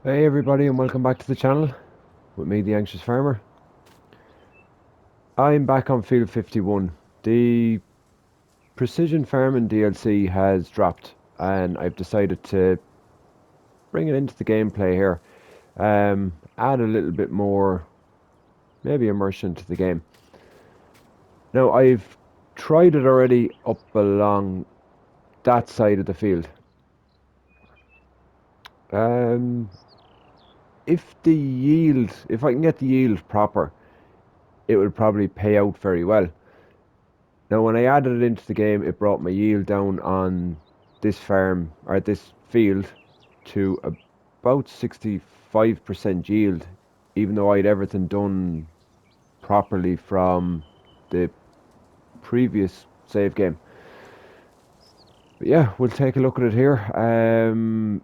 Hey everybody and welcome back to the channel with me, the Anxious Farmer. I'm back on field 51. The Precision Farming DLC has dropped and I've decided to bring it into the gameplay here. Add a little bit more, maybe immersion to the game. Now I've tried it already up along that side of the field. If I can get the yield proper, it will probably pay out very well. Now, when I added it into the game, it brought my yield down on this farm, or this field, to about 65% yield, even though I'd everything done properly from the previous save game. But yeah, we'll take a look at it here.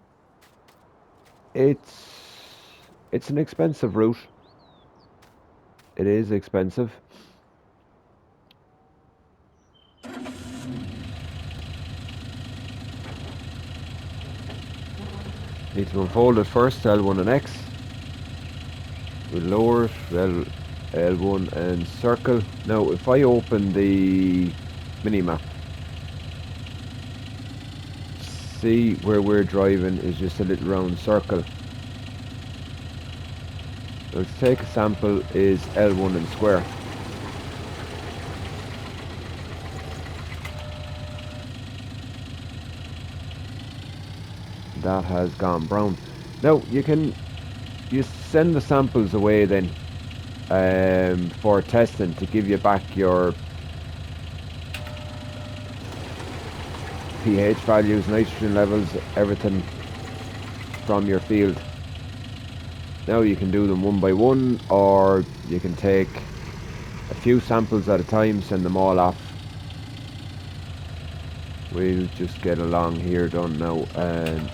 It's an expensive route. It is expensive. Need to unfold it first, L1 and X. We'll lower it, L1 and circle. Now, if I open the minimap, see where we're driving is just a little round circle. Let's take a sample is L1 and square. That has gone brown. Now, you send the samples away then for testing to give you back your pH values, nitrogen levels, everything from your field. Now you can do them one by one, or you can take a few samples at a time, send them all off. We'll just get along here done now and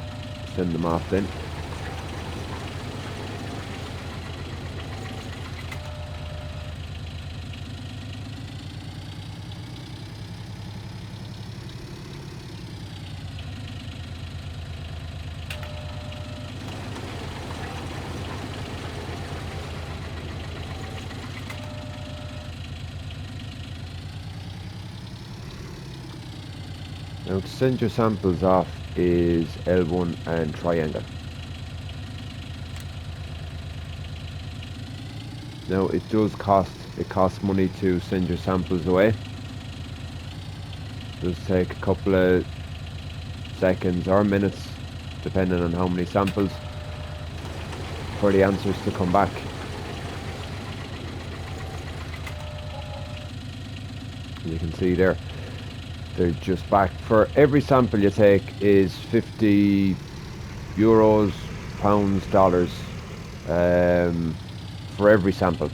send them off then. Now to send your samples off is L1 and triangle. Now it costs money to send your samples away. It does take a couple of seconds or minutes, depending on how many samples, for the answers to come back. You can see there, they're just back. For every sample you take is 50 euros, pounds, dollars, for every sample.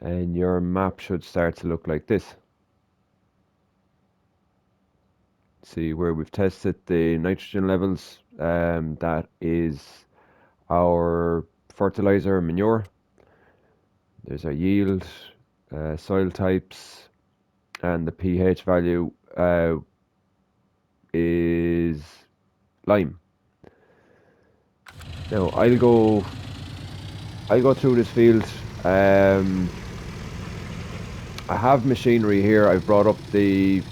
And your map should start to look like this. See where we've tested the nitrogen levels. That is our fertilizer and manure. There's our yield, soil types, and the pH value is lime. Now I'll go through this field. I have machinery here. I've brought up the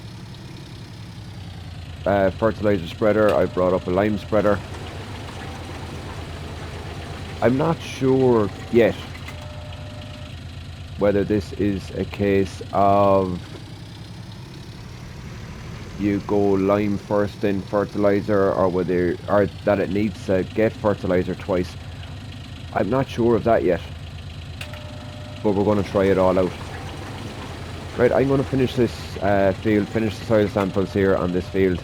fertilizer spreader. I brought up a lime spreader. I'm not sure yet whether this is a case of you go lime first then fertilizer, or that it needs to get fertilizer twice. I'm not sure of that yet, but we're going to try it all out. Right, I'm going to finish this field, finish the soil samples here on this field.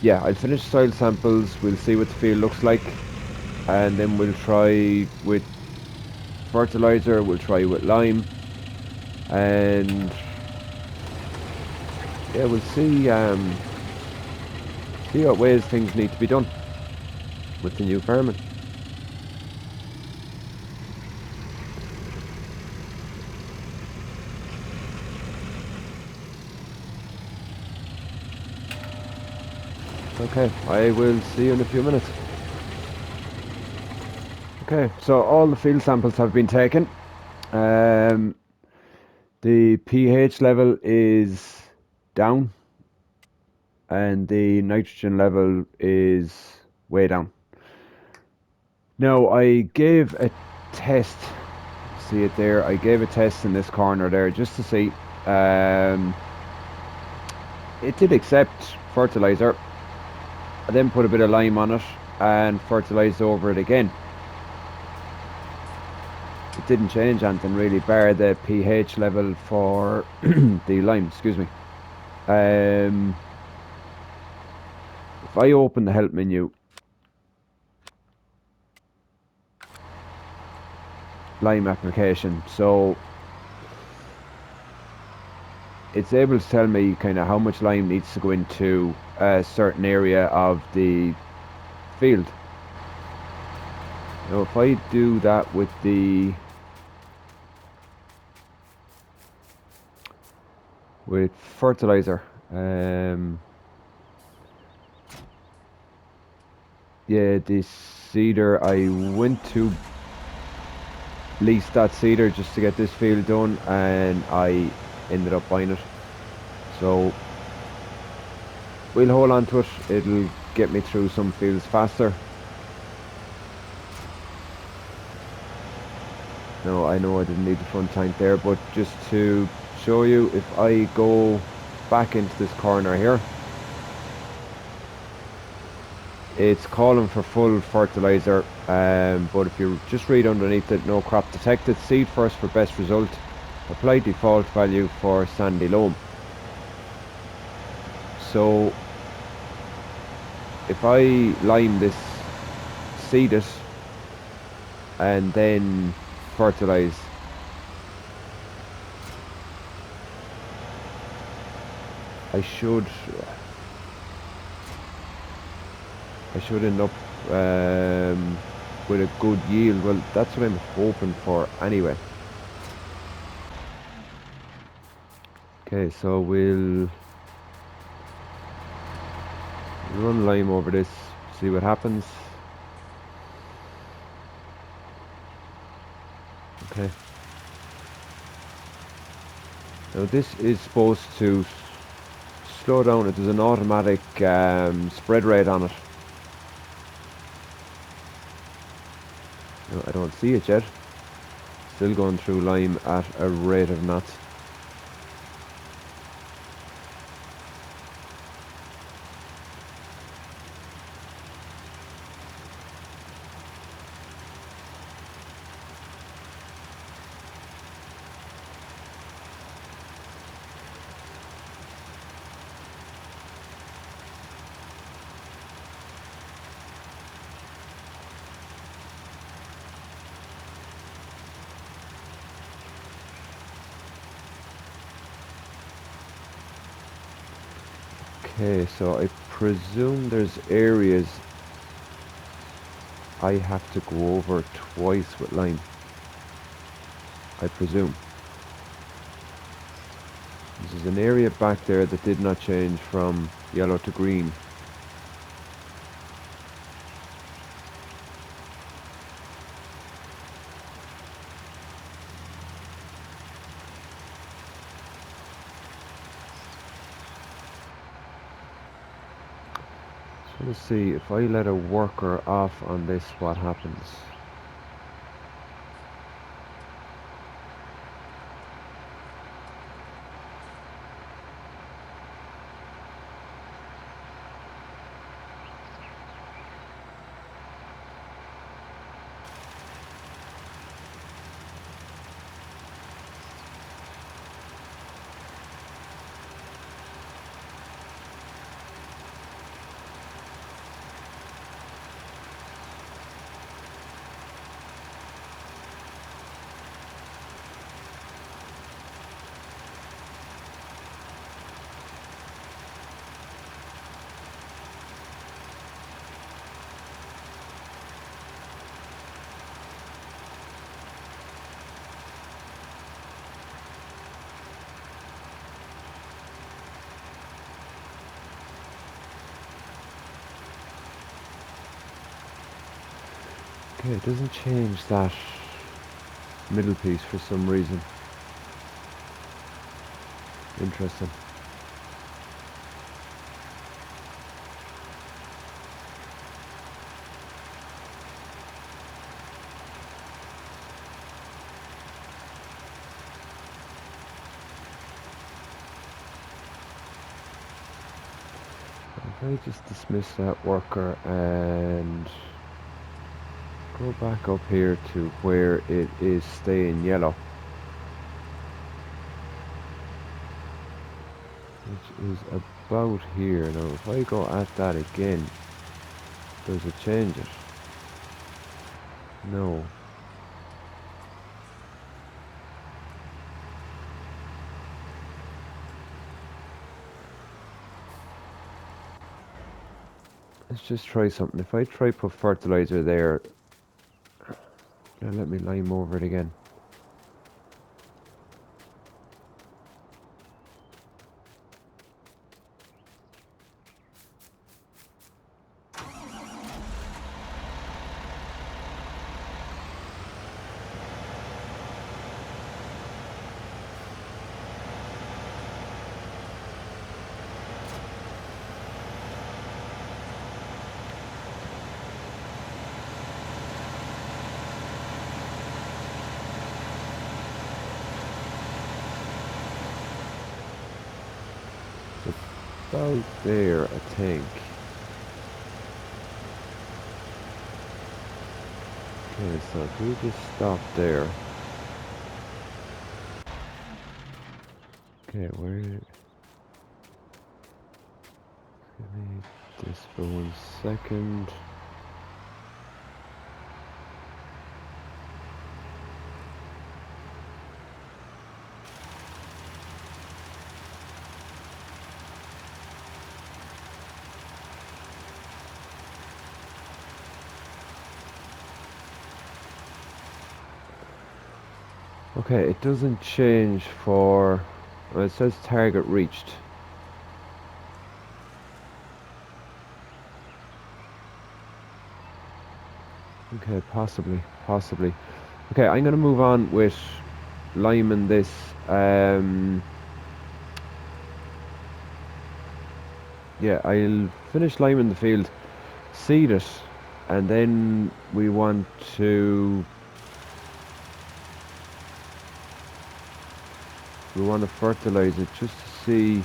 Yeah, I'll finish the soil samples, we'll see what the field looks like, and then we'll try with fertilizer, we'll try with lime, and yeah, we'll see what ways things need to be done. with the new farming. Okay, I will see you in a few minutes. Okay, so all the field samples have been taken. The pH level is down and the nitrogen level is way down. Now I gave a test, see it there, I gave a test in this corner there just to see. It did accept fertilizer. I then put a bit of lime on it and fertilized over it again. It didn't change anything really, bar the pH level for the lime, excuse me. If I open the help menu, lime application, so it's able to tell me kind of how much lime needs to go into a certain area of the field. Now if I do that with fertilizer, yeah, the seeder, I went to lease that seeder just to get this field done and I ended up buying it, so we'll hold on to it. It'll get me through some fields faster. No, I know I didn't need the front tank there, but just to show you, if I go back into this corner here, it's calling for full fertilizer, but if you just read underneath it, no crop detected, seed first for best result, apply default value for sandy loam. So if I lime this, seed it, and then fertilize, I should end up with a good yield. Well, that's what I'm hoping for anyway. Okay, so we'll run lime over this, see what happens. Okay. Now this is supposed to slow down. It. There's an automatic spread rate on it. No, I don't see it yet. Still going through lime at a rate of knots. Okay, so I presume there's areas I have to go over twice with lime. I presume. This is an area back there that did not change from yellow to green. So let's see, if I let a worker off on this, what happens? Okay, it doesn't change that middle piece for some reason. Interesting. If I just dismiss that worker and go back up here to where it is staying yellow, which is about here. Now if I go at that again, does it change it? No. Let's just try something. If I try put fertilizer there, let me lime over it again. About there, I think. Okay, so if we just stop there. Okay, where? Give me this for 1 second. Okay, it doesn't change for. Well, it says target reached. Okay, possibly. Okay, I'm gonna move on with liming this. Yeah, I'll finish liming the field, seed it, and then we want to fertilize it just to see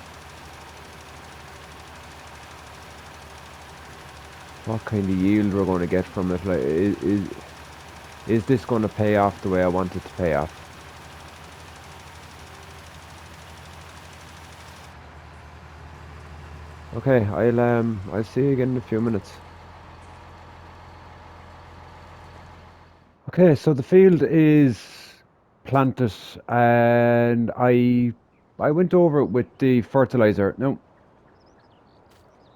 what kind of yield we're going to get from it. Like, is this going to pay off the way I want it to pay off? Okay, I'll see you again in a few minutes. Okay, so the field is planted, and I went over it with the fertilizer. Now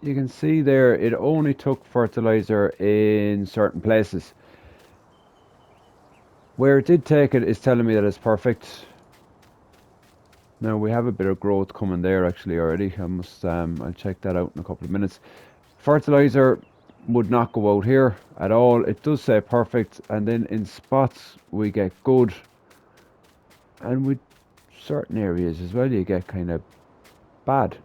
you can see there it only took fertilizer in certain places. Where it did take it is telling me that it's perfect. Now we have a bit of growth coming there actually already. I'll check that out in a couple of minutes. Fertilizer would not go out here at all. It does say perfect, and then in spots we get good, and with certain areas as well you get kind of bad.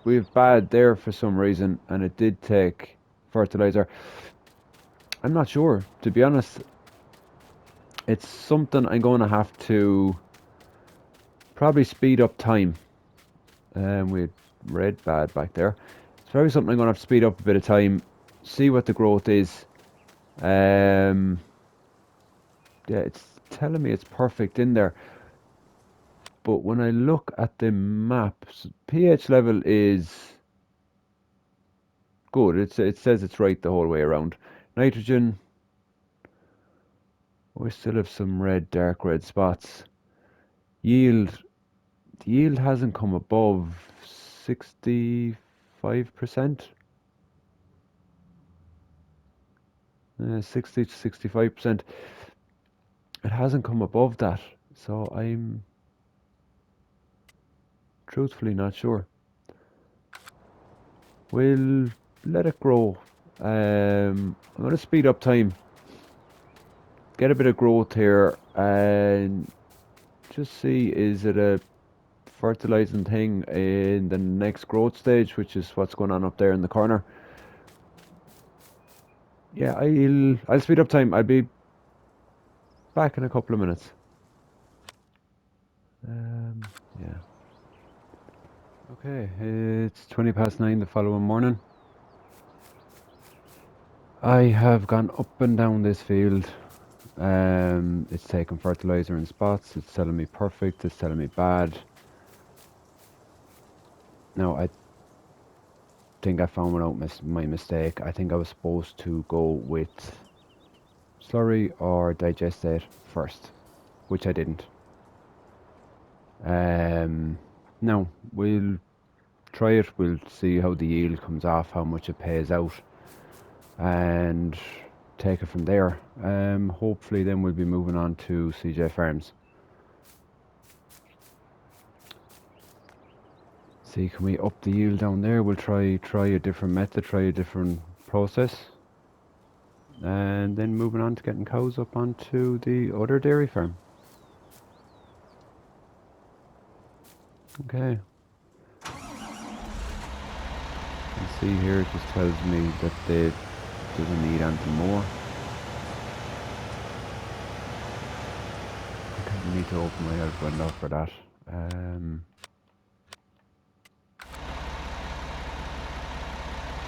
We have bad there for some reason, and it did take fertilizer. I'm not sure, to be honest. It's something I'm going to have to probably speed up time. We had red bad back there. It's probably something I'm going to have to speed up a bit of time, see what the growth is. Yeah, it's telling me it's perfect in there. But when I look at the map, pH level is good. It says it's right the whole way around. Nitrogen, we still have some red, dark red spots. Yield, the yield hasn't come above 65%. 60 to 65%. It hasn't come above that, so I'm truthfully not sure. We'll let it grow. I'm going to speed up time get a bit of growth here and just see, is it a fertilizing thing in the next growth stage, which is what's going on up there in the corner. Yeah, I'll speed up time. I'll be back in a couple of minutes. Yeah. Okay, it's 20 past 9 the following morning. I have gone up and down this field. It's taking fertilizer in spots. It's telling me perfect. It's telling me bad. Now, I think I found out my mistake. I think I was supposed to go with slurry or digestate first, which I didn't. Now, we'll try it. We'll see how the yield comes off, how much it pays out, and take it from there. Hopefully then we'll be moving on to CJ Farms. See, can we up the yield down there? We'll try a different method, try a different process, and then moving on to getting cows up onto the other dairy farm. Okay. You see here, it just tells me that they doesn't need anything more. Okay, I need to open my out window for that.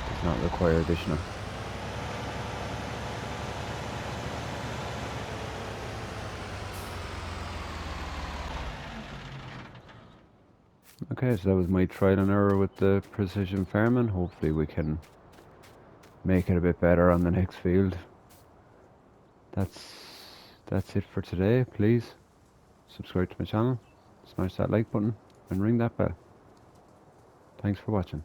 Does not require additional. Okay, so that was my trial and error with the precision farming. Hopefully we can make it a bit better on the next field. That's it for today. Please subscribe to my channel, smash that like button and ring that bell. Thanks for watching.